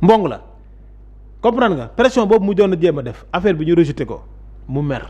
mbong la comprendre nga pression boobu mu doon jéem a def affaire bi ñu rejeté ko mu mer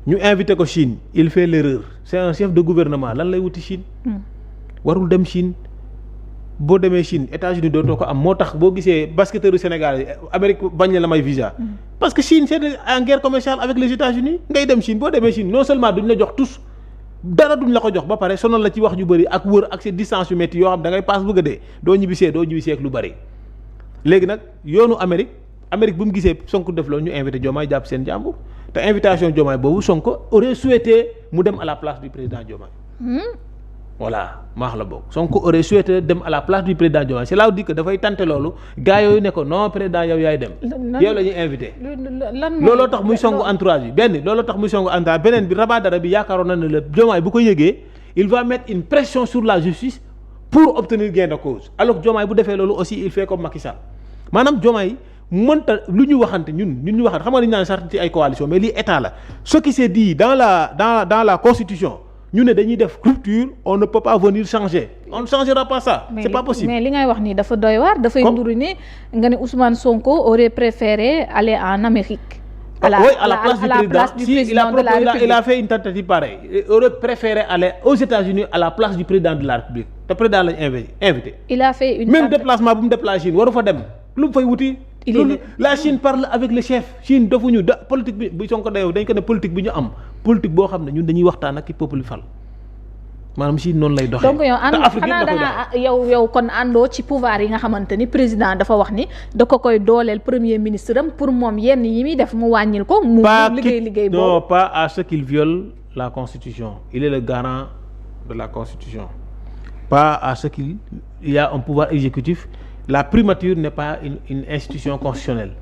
ñu invité ko Chine il fait l'erreur c'est un chef de gouvernement lan lay wuti Chine warul dem Chine boo demee Chine États-Unis dootoo ko am moo tax boo gisee basketteur Sénégal yi Amérique bañ la may visa parce que Chine c'est en guerre commerciale avec les États-Unis ngay dem Chine boo demee Chine non seulement duñ la jox tous dara duñ la ko jox ba pare sonal la ci wax ju bëri ak wër ak ces distance yu métti yoo xam da ngay paas bëgg a dee doo ñibbisee ak lu bëri léegi nag yoonu Amérique bu mu gisee Sonko def loolu ñu invité Diomaye jàpp seen jàmbur te invitation Diomaye boobu Sonko aurait souhaité mu dem à la place du président Diomaye voilà maax la bokk Sonko aurait souhaité dem à la place du président Diomaye c'est là où dit que dafay tante loolu gars yooyu ne ko non président yow yaay dem yow la ñuy invité looloo tax muy songu entourage bi looloo tax muy songu entourage beneen bi Rabadara bi yaakaaroon na ne la Diomaye bu ko yëgee il va mettre une pression sur la justice pour obtenir gain de cause alors Diomaye bu defee loolu aussi il fait comme Macky Sall maanaam Diomaye mënta lu ñu waxante ñun ñu waxante xam nga dañu naan sax ci ay coalition mais lii état la ce qui s'est dit dans la constitution ñu ne dañuy def rupture on ne peut pas venir changer on ne changera pas ça c'est pas possible mais li ngay wax nii dafa doy waar dafay nduru ni nga ne Ousmane Sonko aurait préféré aller en Amérique à la place du président de la République. Il a fait une tentative pareille il aurait préféré aller aux États-Unis à la place du président de la République te président lañu invité il a fait une même déplacement bu mu déplacé Chine waru fa dem lu mu fay wuti la Chine parle avec le chef Chine defuñu politique bi Sonko dañ ko ne politique bi ñu am politique boo xam ne ñun dañuy waxtaan ak ki peuple fal maanaam Chine noonu lay doxee. donc yow kon àndoo ci pouvoir yi nga xamante ni président dafa wax ni da ko koy dooleel premier ministre am pour moom yenn yi muy def mu wàññil ko. mu liggéey boobu non pas à ce qu'il viole la constitution il est le garant de la constitution pas à ce qu'il y a un pouvoir exécutif. La primature n'est pas une institution constitutionnelle.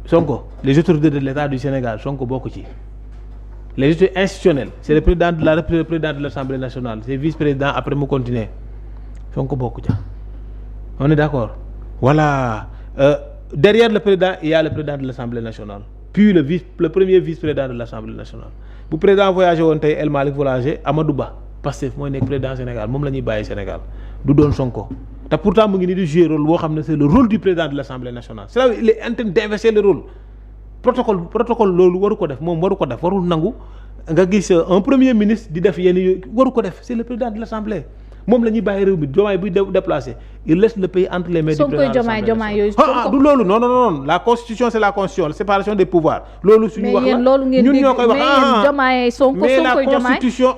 Sonko les autorités de l'État du Sénégal Sonko bokk ci les autorités institutionnelles c'est le président de la République, le président de l'Assemblée nationale c'est vice-président après mu continuer Sonko bokk ci on est d'accord voilà derrière le président il y a le président de l'Assemblée nationale puis le premier vice-président de l'Assemblée nationale bu président voyagé woon tey El Malick voyagé Amadou Ba Pastef mooy nekk président Sénégal moom la ñuy bàyyi Sénégal du doon Sonko te pourtant mu ngi nii di jouer rôle boo xam ne c'est le rôle du président de l'Assemblée nationale c'est là il est en train d'inverser le rôle protocole loolu waru ko def warul nangu nga gis un premier ministre di def yenn yooyu waru ko def c'est le président de l'Assemblée moom la ñuy bàyyi réew mi Diomaye buy déplacé il laisse le pays entre les mains du président de l'Assemblée nationale. Du loolu non la constitution c'est la constitution la séparation des pouvoirs loolu suñu wax la ñun ñoo koy wax mais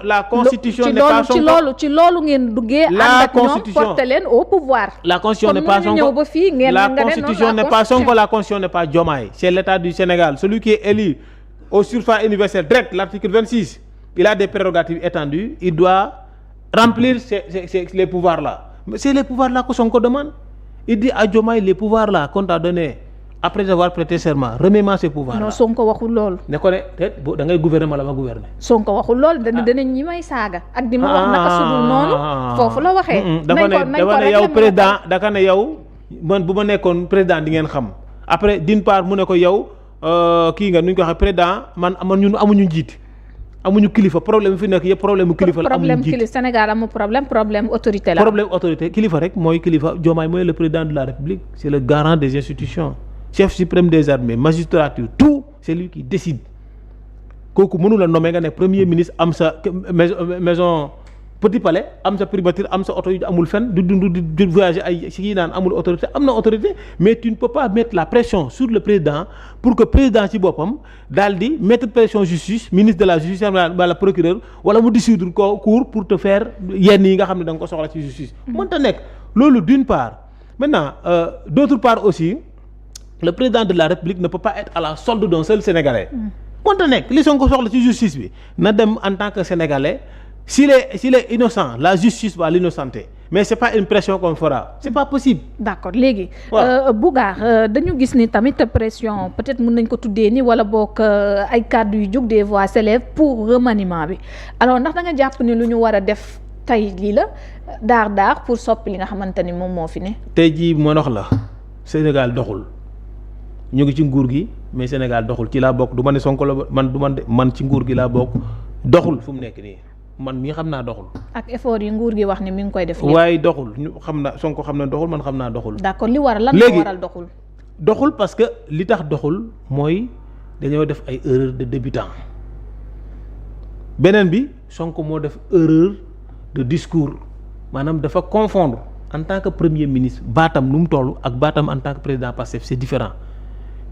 la constitution n'est pas Sonko ci loolu ngeen duggee ànd ak ñoom porté leen au pouvoir la constitution n'est pas Sonko la constitution n'est pas Sonko la constitution n'est pas Diomaye c'est l'État du Sénégal celui qui est élu au suffrage universel direct l'article 26 il a des prérogatives étendues il doit remplir les pouvoirs là c'est les pouvoirs là que Sonko demande il dit à Diomaye les pouvoirs là qu'on t'a donné après avoir prêté serment remets-moi ces pouvoirs là. non Sonko waxul loolu. ne ko ne da ngay gouverner ma la ma gouverner. Sonko waxul loolu danañ ñi may saaga. ak di ma wax naka sudul noonu. foofu la waxee. dafa ne yow président daka ne yow man bu ma nekkoon président di ngeen xam après d'une part mu ne ko yow kii nga nu ñu ko waxee président man ñun amuñu njiit. amuñu kilifa problème fi nekk yëpp problème mu kilifa la amuñu njiit Sénégal amul problème autorité la. problème autorité kilifa rek mooy kilifa Diomaye mooy le président de la République c'est le garant des institutions chef suprême des armées magistrature tout c'est lui qui décide kooku mënu la nommer nga ne premier ministre am sa maison Petit Palais am sa primature am sa oto yu amul fenn du voyager ay si yi naan amul autorité am na autorité mais tu ne peux pas mettre la pression sur le président pour que président ci boppam daal di mettre pression justice ministre de la justice wala procureur wala mu dissoudre cour pour te faire yenn yi nga xam ne da nga ko soxla ci justice mënta nekk loolu d'une part maintenant d'autre part aussi le président de la République ne peut pas être à la solde d'un seul Sénégalais mënta nekk li Sonko soxla ci justice bi na dem en tant que Sénégalais s'il est innocent la justice va l'innocenter mais c'est pas une pression qu'on fera c'est pas possible. d'accord léegi. Bougar dañu gis ni tamit pression peut-être mën nañ ko tuddee ni wala boog ay kàddu yu jóg des voix s'élèvent pour remaniement bi alors ndax da nga jàpp ni lu ñu war a def tey lii la daar pour soppi li nga xamante ni moom moo fi ne. tey jii ma wax la Sénégal doxul ñu ngi ci nguur gi mais Sénégal doxul ci laa bokk du ma ne Sonko la man du man ci nguur gi laa bokk doxul fu mu nekk nii. man mii xam naa doxul. ak effort yi nguur gi wax ni mi ngi koy def. waaye doxul ñu xam naa Sonko xam na doxul man xam naa doxul. d'accord li waral lan moo waral doxul. doxul parce que li tax doxul mooy dañoo def ay erreur de débutant beneen bi Sonko moo def erreur de discours maanaam dafa confondre en tant que premier ministre baatam nu mu toll ak baatam en tant que président Pastef c'est différent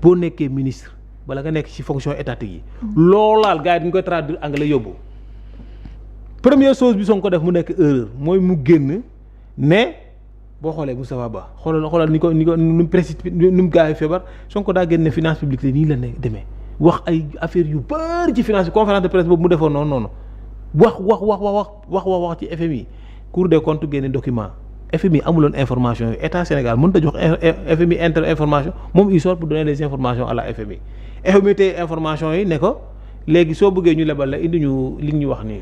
boo nekkee ministre wala nga nekk ci fonction étatique yi. loolaal gars yi dañu koy traduire anglais yóbbu. première chose bi Sonko def mu nekk erreur mooy mu génn ne boo xoolee Moustapha Ba xoolal ni ko nu mu précipité nu mu gaaw feebar Sonko daa génne finance publique te nii la ne demee wax ay affaire yu bari ci finance conférence de presse boobu mu defoon noonu wax ci FMI Cour des comptes génne document FMI amuloon information yooyu état Sénégal mënut a jox FMI information moom il sort pour donner des informations à la FMI tey information yi ne ko léegi soo bëggee ñu lebal la indi ñu li ñu wax nii.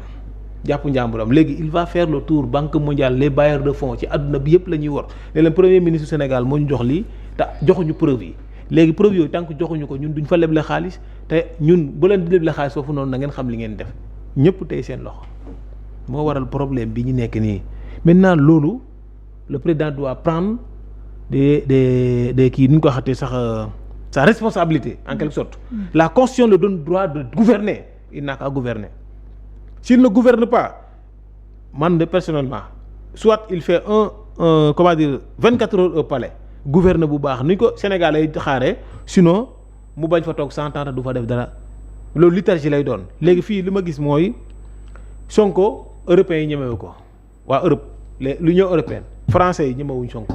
jàpp njàmburam léegi il va faire le tour banque mondiale les bailleurs de fonds ci àdduna bi yëpp la ñuy war ne leen premier ministre Sénégal moo ñu jox lii te joxuñu preuve yi léegi preuve yooyu tant que joxuñu ko ñun duñ fa leble xaalis te ñun bu leen di leble xaalis foofu noonu na ngeen xam li ngeen def ñëpp tey seen loxo moo waral problème bi ñu nekk nii maintenant loolu le président doit prendre des kii ni ñu ko waxatee sax sa responsabilité en quelque sorte. La constitution le donne droit de gouverner il n'a qu'à gouverner. S'il ne gouverne pas man de personnellement soit il fait comment dire 24 heures au palais gouverne bu baax ni ko Sénégal lay xaaree sinon mu bañ fa toog 100 ans du fa def dara loolu liturgie lay doon léegi fii li ma gis mooy Sonko européens yi ñemewu ko waa Europe l'Union européenne français yi ñemewuñ Sonko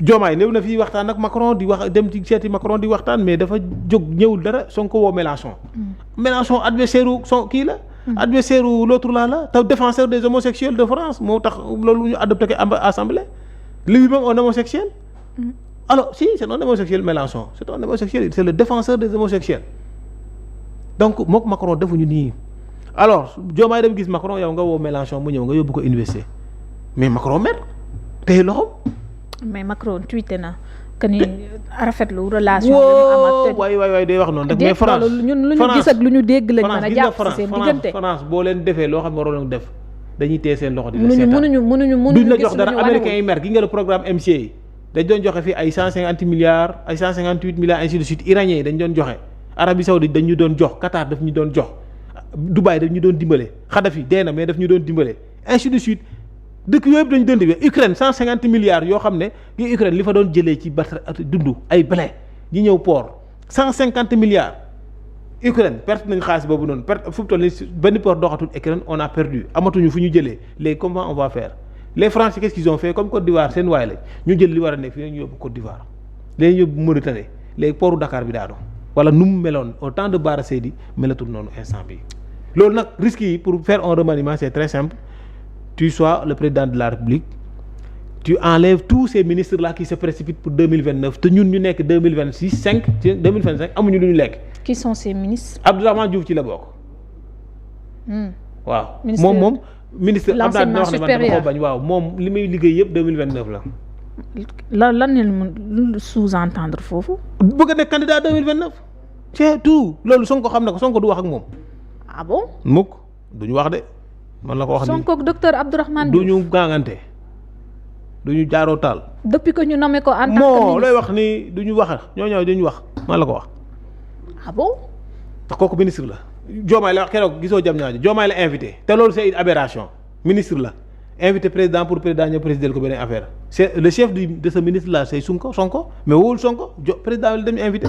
Diomaye néew na fii waxtaan ak Macron di wax dem ci seeti Macron di waxtaan mais dafa jóg ñëwul dara Sonko woo Mélenchon. Mélenchon adversaire u son kii la. adversaire u l'autre là te défenseur des homosexuels de France moo tax loolu ñu adopté ko assemblée lui-même un homosexuel. alors si c'est un homosexuel Mélenchon c'est un homosexuel c'est le défenseur des homosexuels donc mook Macron defuñu nii alors Diomaye dem gis Macron yow nga woo Mélenchon mu ñëw nga yóbbu ko université mais Macron mer tey loxo. mais Macron tweeté na que ni rafetlu relation. waay day wax noonu rek. mais France ñun lu ñu gis ak lu ñu dégg lañ mën a jàpp ci seen diggante. France boo leen defee loo xam ne waroon def dañuy téye seen loxo. di la mënuñu duñ la jox dara américains yi mer gi nga le programme MCA yi dañ doon joxe fii ay 150 milliards ay 158 milliards ainsi de suite iraniens yi dañ doon joxe Arabie Saoudite dañ ñu doon jox Qatar daf ñu doon jox Dubaï daf ñu doon dimbale Kadhafi dee na mais daf ñu doon dimbale ainsi de suite. dëkk yooyu yëpp dañu doon dimbali Ukraine 150 milliards yoo xam ne yi Ukraine li fa doon jëlee ci battre dund ay blé ñi ñëw port 150 milliards Ukraine perte nañ xaalis boobu noonu perte fu mu toll nii benn port doxatul Ukraine on a perdu amatuñu fu ñu jëlee léegi comment on va faire les Français qu'est-ce qu'ils ont fait comme Côte d'Ivoire seen waay lañ ñu jël li war a nekk fii ñu yóbbu Côte d'Ivoire léegi ñu yóbbu Mauritanie léegi portu Dakar bi daanu wala nu mu meloon au temps de Bara Seydi melatul noonu instant bi loolu nag risques yi pour faire un remaniement c'est très simple. Tu sois le président de la République tu enlèves tous ces ministres là qui se précipitent pour 2029 te ñun ñu nekk 2026 5 2025 amuñu lu ñu lekk. Qui sont ces ministres? Abdourahmane Diouf ci la bokk. waaw moom ministre l'enseignement supérieur bañ waaw moom li muy liggéey yëpp 2029 la. lan ngeen sous-entendre foofu. bëgg a nekk candidat 2029. c'est tout loolu Sonko xam na ko Sonko du wax ak moom. ah bon. mukk duñu wax de. man la ko wax nii Sonko ak docteur Abdourahmane Diouf du ñu gaangante du ñu jaaroo taal. depuis que ñu nommé ko en tant que ministre looy wax ni du ñu wax ñoo duñu wax man la ko wax. ah bon. ndax kooku ministre la. Diomaye la wax keroog gisoo jam ñaajo Diomaye la invité te loolu c'est une aberration ministre la invité président pour président ñëw présider ko beneen affaire c'est le chef de ce ministre là c'est Sonko mais wowul Sonko président la dem invité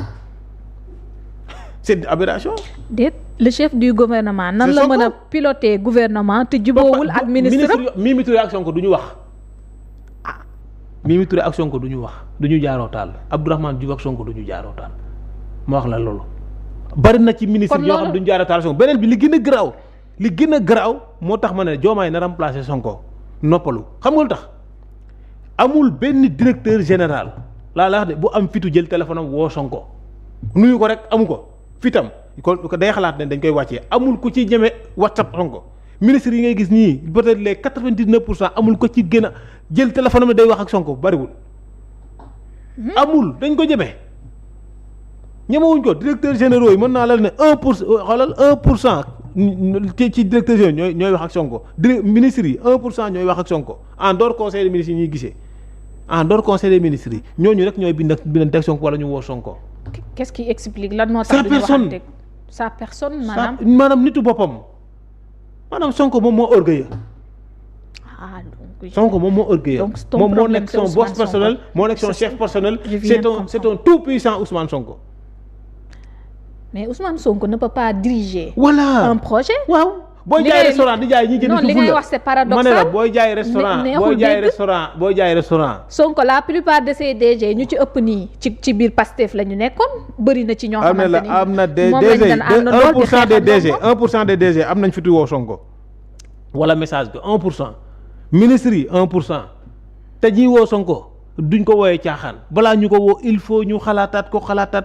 c'est une aberration. déet le chef du gouvernement nan la mën a piloter gouvernement te jubóowul ak ministre Mimi Touré ak Sonko du ñu wax Mimi Touré ak Sonko du ñu wax du ñu jaaroo taal Abdourahmane Diouf ak Sonko du ñu jaaroo taal ma wax la loolu bari na ci ministre yoo xam du ñu jaaroo taal Sonko beneen bi li gën a garaaw moo tax ma ne Diomaye na remplacer Sonko noppalu xam nga lu tax amul benn directeur général laa la wax de bu am fitu jël téléphone am woo Sonko nuyu ko rek amu ko fitam ko day xalaat ne dañ koy wàccee amul ku ci ñeme WhatsApp Sonko ministre yi ngay gis nii peut-être les 99% amul ko ci gën a jël téléphone am day wax ak Sonko bariwul amul dañ ko ñeme ñemewuñ ko directeur généraux yi mën naa la ne 1% ci directeurs yooyu ñooy wax ak Sonko ministres yi 1% ñooy wax ak Sonko en dehors conseil des ministres yi ñuy gisee en dehors conseil des ministres yi ñooñu rek ñooy bindante ak Sonko wala ñu woo Sonko. qu'est-ce qui explique lan moo tax sa personne maanaam nitu boppam maanaam Sonko moom moo orgueilleux. Sonko moom moo orgueilleux moom moo nekk son boss personnel moo nekk son chef personnel c'est un tout puissant Ousmane Sonko. mais Ousmane Sonko ne peut pas diriger. voilà un projet. waaw booy jaay restaurant di jaay ñi jënd. non li ngay wax c'est paradoxal ma ne la booy jaay restaurant. Sonko la plupart de ces DG ñu ci ëpp nii ci biir Pastef la ñu nekkoon bëri na ci ñoo xamante ni am na des DG 1% des DG 1% des DG am nañ fi tuwoo Sonko wala message bi 1% ministres yi 1% te ñiy woo Sonko. duñ ko wooyee caaxaan balaa ñu ko woo il faut ñu xalaataat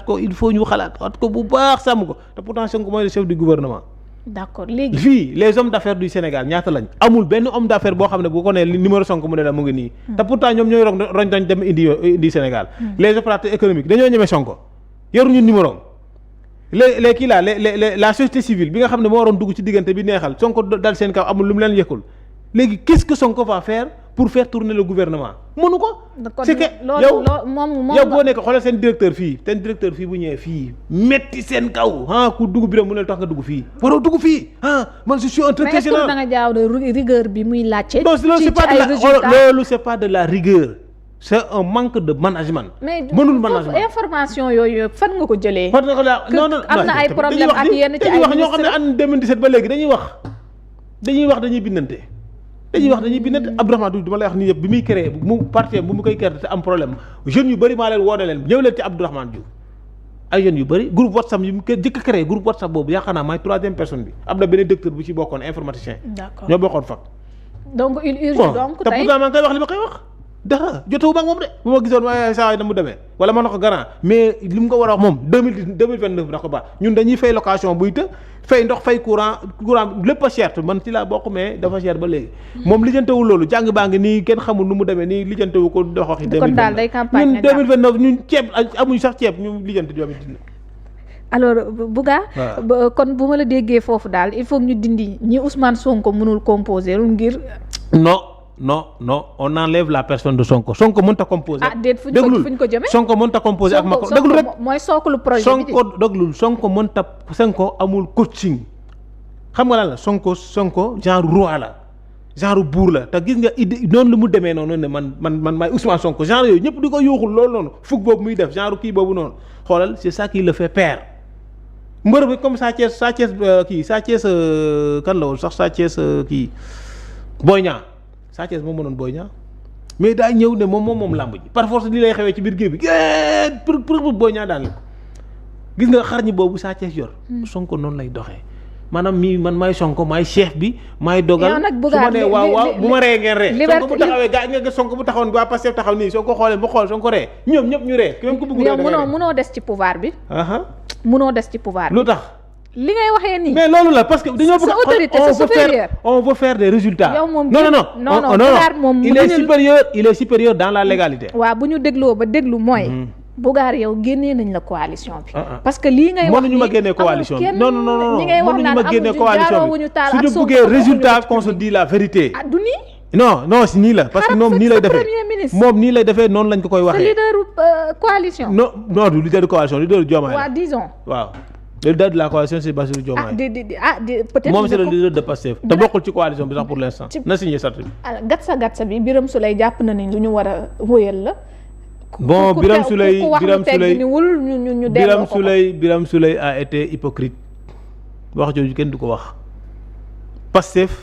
ko il faut ñu xalaataat ko bu baax sàmm ko te pourtant Sonko mooy le chef du gouvernement. d'accord léegi fii les hommes d'affaires du Sénégal ñaata lañ amul benn homme d'affaires boo xam ne bu ko nee numéro Sonko mu ne la mu ngi nii. te pourtant ñoom ñooy roñ doñ dem indi Sénégal. les opérateurs économiques dañoo ñeme Sonko yoruñu numéro les kii là la société civile bi nga xam ne moo waroon dugg ci diggante bi neexal Sonko dal seen kaw amul lu mu leen yëkkul léegi qu'est-ce que Sonko va faire pour faire tourner le gouvernement mënu ko. c'est que yow boo nekk xoolal seen directeur fii bu ñëwee fii metti seen kaw ku dugg biram mu ne tax nga dugg fii waroo dugg fii man je suis un directeur général. mais est-ce que da nga jaaw de rigueur bi muy laajte. loolu c'est pas de la rigueur c'est un manque de management. mënul management mais information yooyu fan nga ko jëlee. parce que non am na ay problème ak yenn ci ay wax ñoo xam ne en 2017 ba léegi dañuy wax dañuy bindante. Abdourahmane Diouf dama lay wax nii yëpp bi muy créé mu parti bu mu koy créé te am problème jeunes yu bëri maa leen woo ne leen ñëw leen ci Abdourahmane Diouf ay jeunes yu bëri groupe WhatsApp yi mu jëkk créé groupe WhatsApp boobu yaakaar naa maay 3e personne bi am na benn docteur bu ci bokkoon informaticien. d'accord ñoo bokkoon fak donc il urge donc te pourtant maa ngi koy wax li ma koy wax dara jotewu ma ak moom de bu ma gisoon waaye saa yi na mu demee wala ma na ko garant mais li mu ko war a wax moom 2029 da ko baax ñun dañuy fay location buy të fay ndox fay courant lépp a cher man ci laa bokk mais dafa cher ba léegi moom lijjantewul loolu jàng baa ngi nii kenn xamul nu mu demee nii lijjantewu ko dox waxi 2029 kon daal day campagne ñun 2029 ñun ceeb amuñu sax ceeb ñu lijjante joomi dina. alors Bouga kon bu ma la déggee foofu daal il faut ñu dindi ñi Ousmane Sonko mënul composer ngir non on enlève la personne de Sonko mënta composer. déet fu ñu ko jëmee Sonko mënta composer ak Macron déglu rek mooy sooklu projet bi Sonko amul coaching xam nga lan la Sonko genre roi la genre buur la te gis nga idée noonu lu mu demee noonu ne man maay Ousmane Sonko genre yooyu ñëpp di ko yuuxul loolu noonu fukk boobu muy def genre kii boobu noonu xoolal c'est ça qui le fait peur mbër bi comme Sa Thiès kan la woon sax Sa Thiès kii Boy Niang Sa Thiès moom mënoon Boy Niang mais daa ñëw ne moom làmb ji par force li lay xewee ci biir géew bi pour Boy Niang daan la gis nga xar ñi boobu Sa Thiès yor Sonko noonu lay doxee maanaam man maay Sonko maay chef bi maay dogal su ma nee waaw bu ma ree ngeen ree Sonko bu taxawee gaa nga gis Sonko bu taxawoon waa Pastef taxaw nii Sonko xoolee mu xool Sonko ree ñoom ñëpp ñu ree même ku bëgg yow mënoo des ci pouvoir bi mënoo des ci pouvoir bi lu tax li ngay waxee nii mais loolu la parce que dañoo bëgg autorité supérieure on veut faire des résultats. yow moom non il est supérieur dans la légalité. waaw bu ñu dégloo ba déglu mooy. Bougar yow génnee nañ la coalition bi. parce que lii ngay wax mënuñu ma génnee coalition bi non ñi ngay wax naan amul suñu bëggee résultat qu'on se dit la vérité. du nii. non si nii la parce que moom nii lay defee noonu lañ ko koy waxee. sa leader coalition. non du leader de coalition leader Diomaye. waaw disons waaw. le leader de la coalition c'est Bassirou Diomaye. peut-être moom c'est le leader de Pastef te bokkul ci coalition bi sax pour l'instant. na signé charte bi. gatsa bi Birame Souleye jàpp na ni lu ñu war a wóyal la. bon Birame Souleye a été hypocrite wax jooju kenn du ko wax Pastef